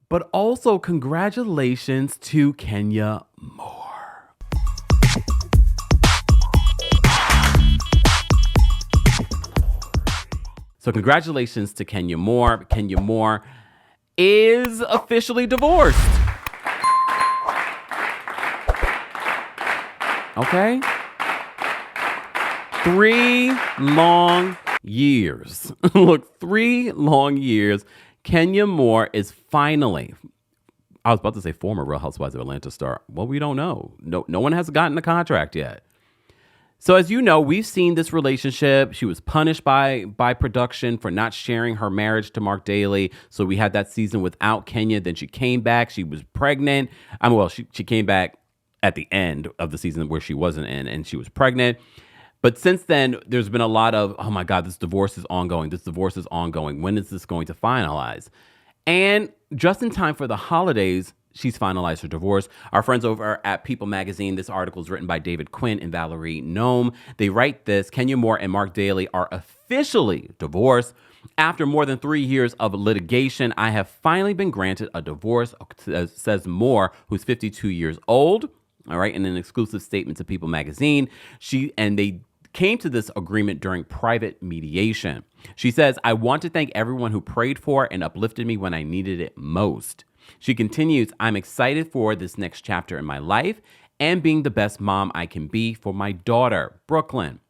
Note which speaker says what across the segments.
Speaker 1: but also congratulations to Kenya Moore. So congratulations to Kenya Moore. Kenya Moore is officially divorced. Okay? 3 long years. Look, 3 long years. Kenya Moore is finally, I was about to say former Real Housewives of Atlanta star. Well, we don't know. No one has gotten a contract yet. So as you know, we've seen this relationship. She was punished by production for not sharing her marriage to Marc Daly. So we had that season without Kenya. Then she came back. She was pregnant. She came back at the end of the season where she wasn't in, and she was pregnant. But since then, there's been a lot of, oh my God, this divorce is ongoing. This divorce is ongoing. When is this going to finalize? And just in time for the holidays, she's finalized her divorce. Our friends over at People Magazine, this article is written by David Quinn and Valerie Nome. They write this: Kenya Moore and Marc Daly are officially divorced. After more than 3 years of litigation, I have finally been granted a divorce, says Moore, who's 52 years old. All right, in an exclusive statement to People Magazine, they came to this agreement during private mediation. She says, I want to thank everyone who prayed for and uplifted me when I needed it most. She continues, I'm excited for this next chapter in my life and being the best mom I can be for my daughter, Brooklyn.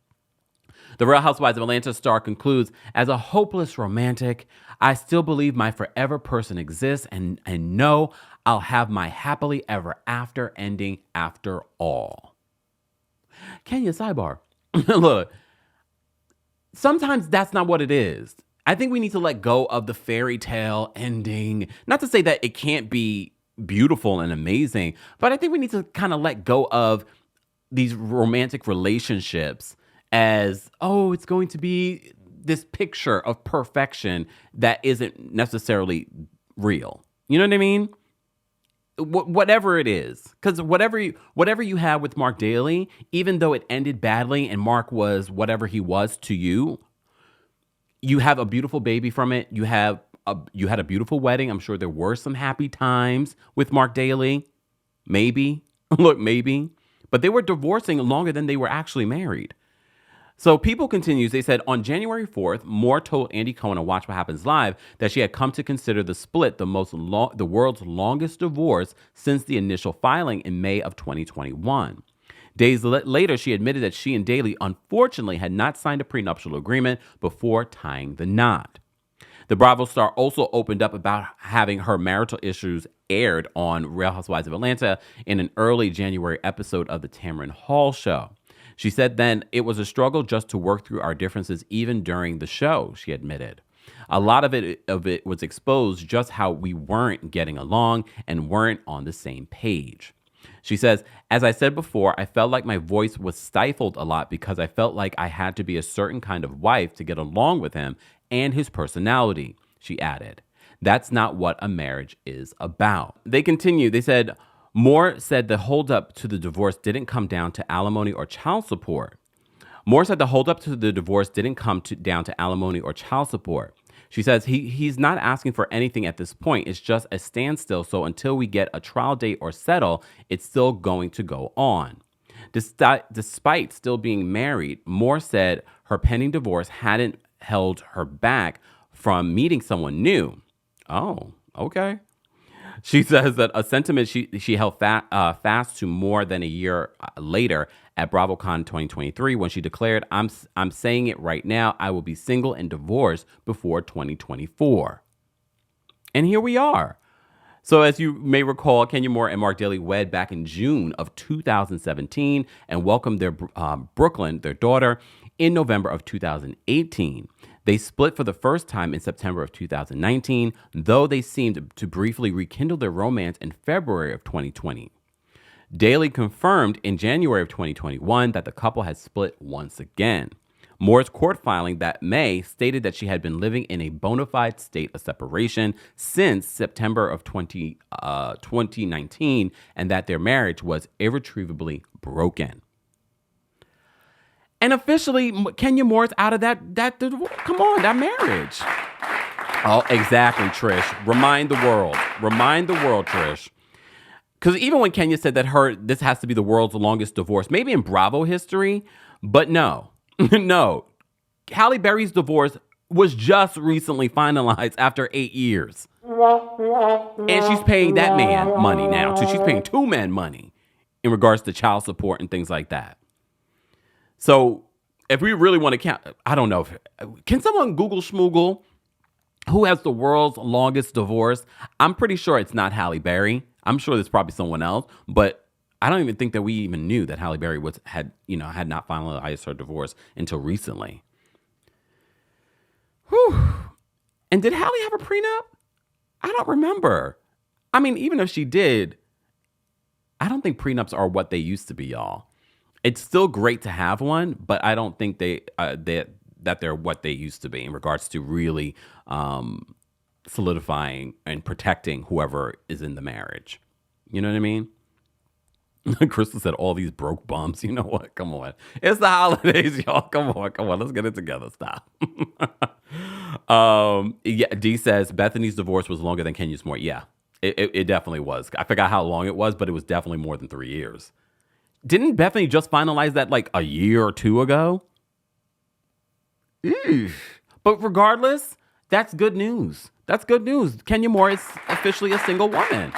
Speaker 1: The Real Housewives of Atlanta star concludes, as a hopeless romantic, I still believe my forever person exists and know I'll have my happily ever after ending after all. Kenya, sidebar. Look, sometimes that's not what it is. I think we need to let go of the fairy tale ending. Not to say that it can't be beautiful and amazing, but I think we need to kind of let go of these romantic relationships as, oh, it's going to be this picture of perfection that isn't necessarily real. You know what I mean? Whatever it is, because whatever you have with Marc Daly, even though it ended badly and Marc was whatever he was to you, you have a beautiful baby from it. You had a beautiful wedding. I'm sure there were some happy times with Marc Daly. Maybe. Look, maybe. But they were divorcing longer than they were actually married. So People continues, they said, on January 4th, Moore told Andy Cohen on Watch What Happens Live that she had come to consider the split the world's longest divorce since the initial filing in May of 2021. Days later, she admitted that she and Daly unfortunately had not signed a prenuptial agreement before tying the knot. The Bravo star also opened up about having her marital issues aired on Real Housewives of Atlanta in an early January episode of the Tamron Hall show. She said then, it was a struggle just to work through our differences even during the show, she admitted. A lot of it was exposed just how we weren't getting along and weren't on the same page. She says, as I said before, I felt like my voice was stifled a lot because I felt like I had to be a certain kind of wife to get along with him and his personality, she added. That's not what a marriage is about. They continue, they said, Moore said the holdup to the divorce didn't come down to alimony or child support. Moore said the holdup to the divorce didn't come down to alimony or child support. She says he's not asking for anything at this point. It's just a standstill. So until we get a trial date or settle, it's still going to go on. Despite still being married, Moore said her pending divorce hadn't held her back from meeting someone new. Oh, okay. She says that a sentiment she held fast to more than a year later at BravoCon 2023 when she declared, I'm saying it right now, I will be single and divorced before 2024. And here we are. So as you may recall, Kenya Moore and Marc Daly wed back in June of 2017 and welcomed their Brooklyn, their daughter, in November of 2018. They split for the first time in September of 2019, though they seemed to briefly rekindle their romance in February of 2020. Daly confirmed in January of 2021 that the couple had split once again. Moore's court filing that May stated that she had been living in a bona fide state of separation since September of 2019 and that their marriage was irretrievably broken. And officially, Kenya Moore's out of that marriage. Oh, exactly, Trish. Remind the world. Remind the world, Trish. Because even when Kenya said that this has to be the world's longest divorce, maybe in Bravo history, but no, no. Halle Berry's divorce was just recently finalized after 8 years. And she's paying that man money now, too. She's paying two men money in regards to child support and things like that. So if we really want to count, I don't know. Can someone Google Schmoogle who has the world's longest divorce? I'm pretty sure it's not Halle Berry. I'm sure there's probably someone else, but I don't even think that we even knew that Halle Berry had not finalized her divorce until recently. Whew. And did Halle have a prenup? I don't remember. I mean, even if she did, I don't think prenups are what they used to be, y'all. It's still great to have one, but I don't think that they're what they used to be in regards to really solidifying and protecting whoever is in the marriage. You know what I mean? Crystal said all these broke bums. You know what? Come on. It's the holidays, y'all. Come on. Let's get it together. Stop. Yeah, D says Bethany's divorce was longer than Kenya's more. Yeah, it definitely was. I forgot how long it was, but it was definitely more than 3 years. Didn't Bethany just finalize that like a year or two ago? Eesh. But regardless, that's good news. That's good news. Kenya Moore is officially a single woman.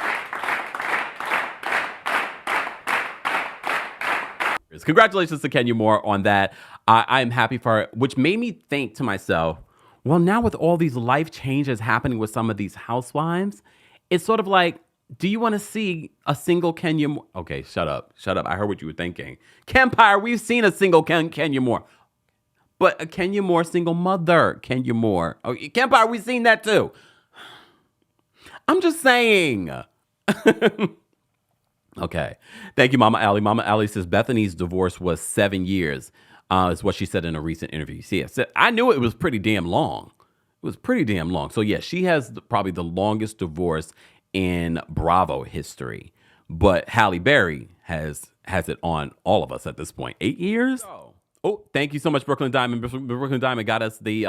Speaker 1: Congratulations to Kenya Moore on that. I'm happy for her, which made me think to myself, well, now with all these life changes happening with some of these housewives, it's sort of like, do you want to see a single Kenya Moore? Okay, shut up. I heard what you were thinking. Kempire, we've seen a single Kenya Moore. But a Kenya Moore single mother, Kenya Moore. Oh, Kempire, we've seen that too. I'm just saying. Okay. Thank you, Mama Allie. Mama Allie says Bethany's divorce was 7 years, is what she said in a recent interview. See, I knew it was pretty damn long. It was pretty damn long. So, yeah, she has probably the longest divorce in Bravo history. But Halle Berry has it on all of us at this point. 8 years? Oh, thank you so much, Brooklyn Diamond. Brooklyn Diamond got us the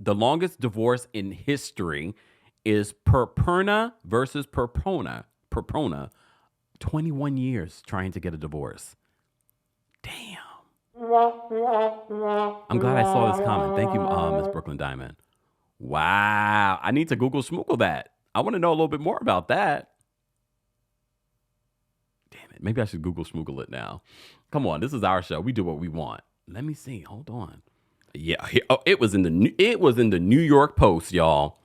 Speaker 1: longest divorce in history is Perperna versus Perpona. 21 years trying to get a divorce. Damn. I'm glad I saw this comment. Thank you, Ms. Brooklyn Diamond. Wow. I need to Google Schmoogle that. I want to know a little bit more about that. Damn it. Maybe I should Google Schmoogle it now. Come on. This is our show. We do what we want. Let me see. Hold on. Yeah. It was in the New York Post, y'all.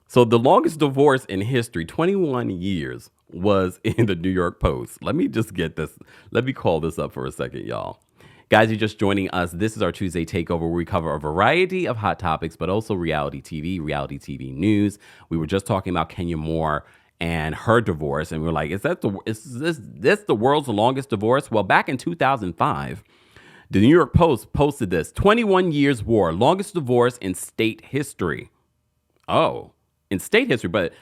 Speaker 1: So the longest divorce in history, 21 years, was in the New York Post. Let me just get this. Let me call this up for a second, y'all. Guys, you're just joining us. This is our Tuesday Takeover where we cover a variety of hot topics, but also reality TV news. We were just talking about Kenya Moore and her divorce, and we were like, is this the world's longest divorce? Well, back in 2005, the New York Post posted this: 21 years war, longest divorce in state history. Oh, in state history, but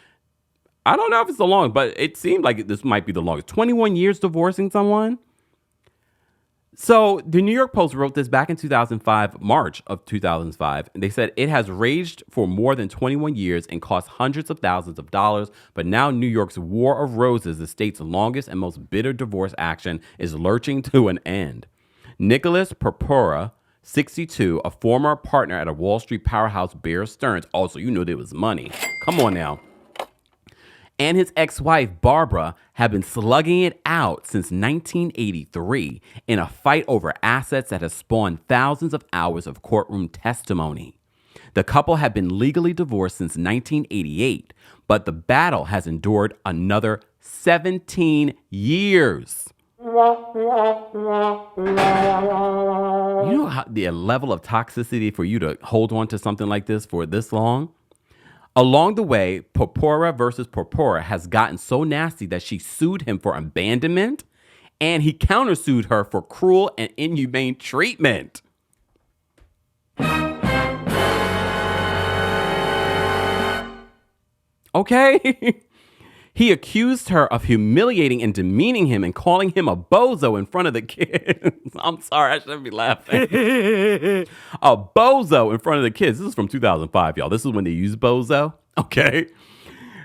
Speaker 1: I don't know if it's the longest, but it seemed like this might be the longest. 21 years divorcing someone? So the New York Post wrote this back in 2005, March of 2005. And they said it has raged for more than 21 years and cost hundreds of thousands of dollars. But now New York's War of Roses, the state's longest and most bitter divorce action, is lurching to an end. Nicholas Purpura, 62, a former partner at a Wall Street powerhouse, Bear Stearns. Also, you knew there was money. Come on now. And his ex-wife, Barbara, have been slugging it out since 1983 in a fight over assets that has spawned thousands of hours of courtroom testimony. The couple have been legally divorced since 1988, but the battle has endured another 17 years. You know how the level of toxicity for you to hold on to something like this for this long? Along the way, Purpura versus Purpura has gotten so nasty that she sued him for abandonment, and he countersued her for cruel and inhumane treatment. Okay? He accused her of humiliating and demeaning him and calling him a bozo in front of the kids. I'm sorry, I shouldn't be laughing. A bozo in front of the kids. This is from 2005, y'all. This is when they used bozo. Okay.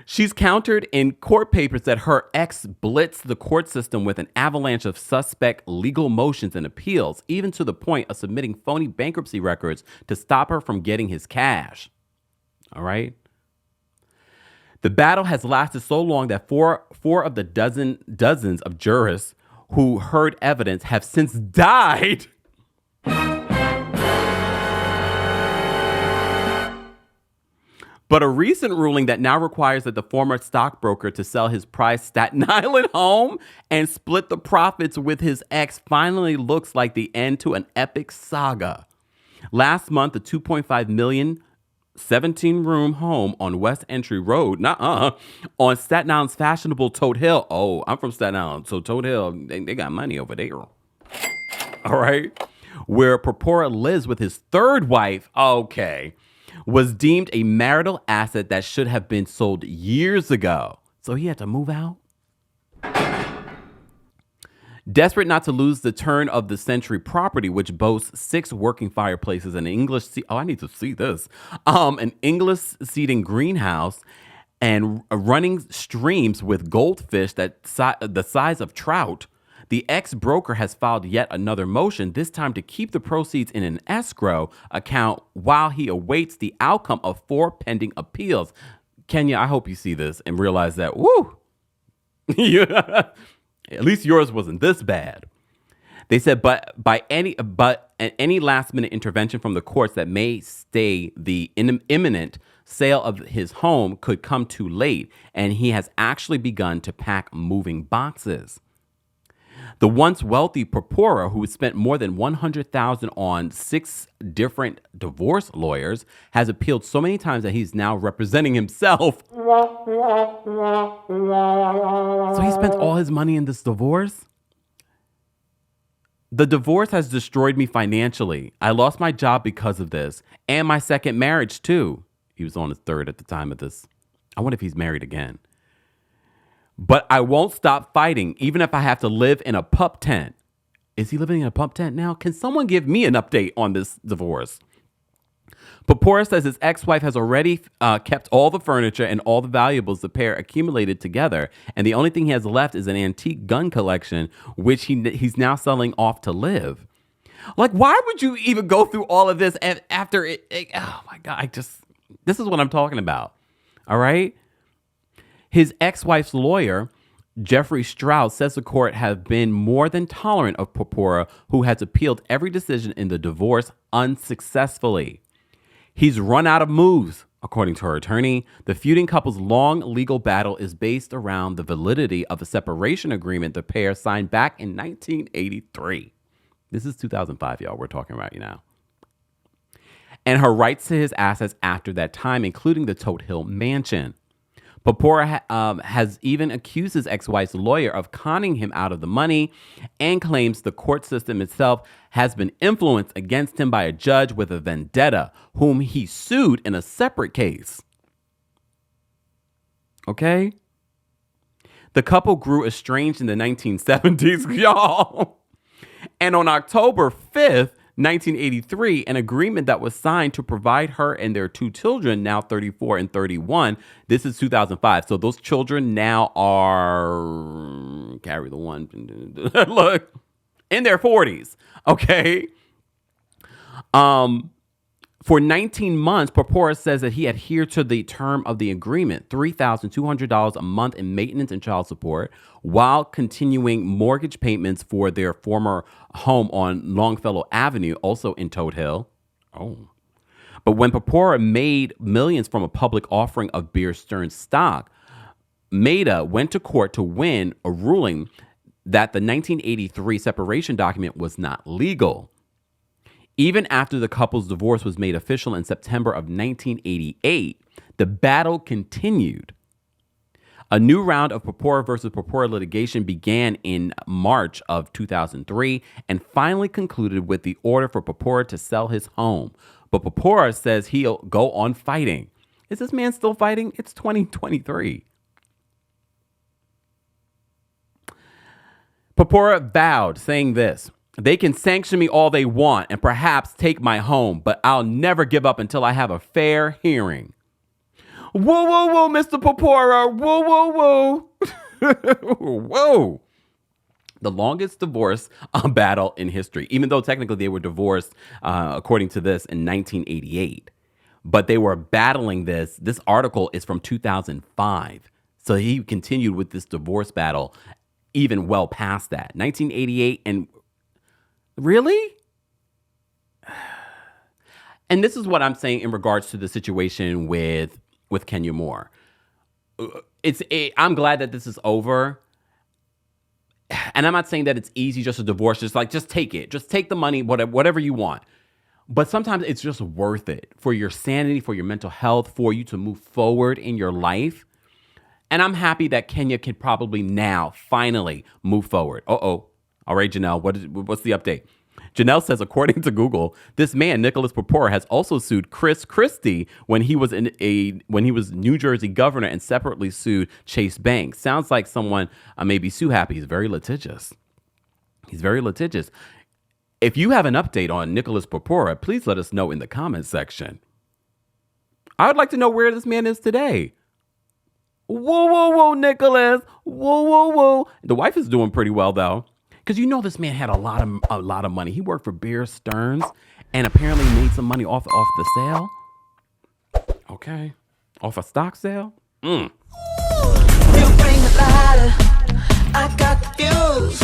Speaker 1: She's countered in court papers that her ex blitzed the court system with an avalanche of suspect legal motions and appeals, even to the point of submitting phony bankruptcy records to stop her from getting his cash. All right. The battle has lasted so long that four of the dozens of jurists who heard evidence have since died. But a recent ruling that now requires that the former stockbroker to sell his prized Staten Island home and split the profits with his ex finally looks like the end to an epic saga. Last month, the $2.5 million 17-room home on West Entry Road, on Staten Island's fashionable Toad Hill. Oh, I'm from Staten Island, so Toad Hill, they got money over there. All right. Where Purpura lives with his third wife, was deemed a marital asset that should have been sold years ago. So he had to move out? Desperate not to lose the turn of the century property, which boasts 6 working fireplaces, an English I need to see this. An English seating greenhouse and running streams with goldfish the size of trout. The ex-broker has filed yet another motion, this time to keep the proceeds in an escrow account while he awaits the outcome of 4 pending appeals. Kenya, I hope you see this and realize that, at least yours wasn't this bad. They said, but any last-minute intervention from the courts that may stay the imminent sale of his home could come too late, and he has actually begun to pack moving boxes. The once wealthy Purpura, who spent more than $100,000 on 6 different divorce lawyers, has appealed so many times that he's now representing himself. So he spent all his money in this divorce? The divorce has destroyed me financially. I lost my job because of this, and my second marriage too. He was on his third at the time of this. I wonder if he's married again. But I won't stop fighting, even if I have to live in a pup tent. Is he living in a pup tent now? Can someone give me an update on this divorce? Purpura says his ex-wife has already kept all the furniture and all the valuables the pair accumulated together, and the only thing he has left is an antique gun collection, which he's now selling off to live. Like, why would you even go through all of this after it? Oh my God, this is what I'm talking about. All right. His ex-wife's lawyer, Jeffrey Strauss, says the court have been more than tolerant of Purpura, who has appealed every decision in the divorce unsuccessfully. He's run out of moves, according to her attorney. The feuding couple's long legal battle is based around the validity of a separation agreement the pair signed back in 1983. This is 2005, y'all. We're talking right now. And her rights to his assets after that time, including the Toad Hill mansion. Purpura has even accused his ex-wife's lawyer of conning him out of the money and claims the court system itself has been influenced against him by a judge with a vendetta, whom he sued in a separate case. Okay? The couple grew estranged in the 1970s, y'all. And on October 5th, 1983, an agreement that was signed to provide her and their 2 children, now 34 and 31. This is 2005. So those children now are, carry the one, look, in their 40s. Okay. For 19 months, Purpura says that he adhered to the term of the agreement, $3,200 a month in maintenance and child support, while continuing mortgage payments for their former home on Longfellow Avenue, also in Toad Hill. Oh. But when Purpura made millions from a public offering of Beer Stearns stock, Maida went to court to win a ruling that the 1983 separation document was not legal. Even after the couple's divorce was made official in September of 1988, the battle continued. A new round of Purpura versus Purpura litigation began in March of 2003 and finally concluded with the order for Purpura to sell his home. But Purpura says he'll go on fighting. Is this man still fighting? It's 2023. Purpura vowed, saying this: "They can sanction me all they want and perhaps take my home, but I'll never give up until I have a fair hearing." Whoa, whoa, whoa, Mr. Purpura. Whoa, whoa, whoa. Whoa. The longest divorce battle in history, even though technically they were divorced, according to this, in 1988. But they were battling this. This article is from 2005. So he continued with this divorce battle even well past that. 1988, and really? And this is what I'm saying in regards to the situation with Kenya Moore. I'm glad that this is over. And I'm not saying that it's easy just to divorce. Just take it. Just take the money, whatever you want. But sometimes it's just worth it for your sanity, for your mental health, for you to move forward in your life. And I'm happy that Kenya can probably now finally move forward. All right, Janelle, what's the update? Janelle says, according to Google, this man, Nicholas Purpura, has also sued Chris Christie when he was New Jersey governor, and separately sued Chase Bank. Sounds like someone may be sue happy. He's very litigious. If you have an update on Nicholas Purpura, please let us know in the comments section. I would like to know where this man is today. Whoa, whoa, whoa, Nicholas. Whoa, whoa, whoa. The wife is doing pretty well, though. Because this man had a lot of money. He worked for Bear Stearns and apparently made some money off the sale. Okay. Off a stock sale? You bring the lighter. I got the fuse.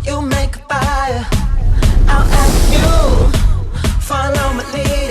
Speaker 1: You make a fire. I'll ask you. Follow my lead.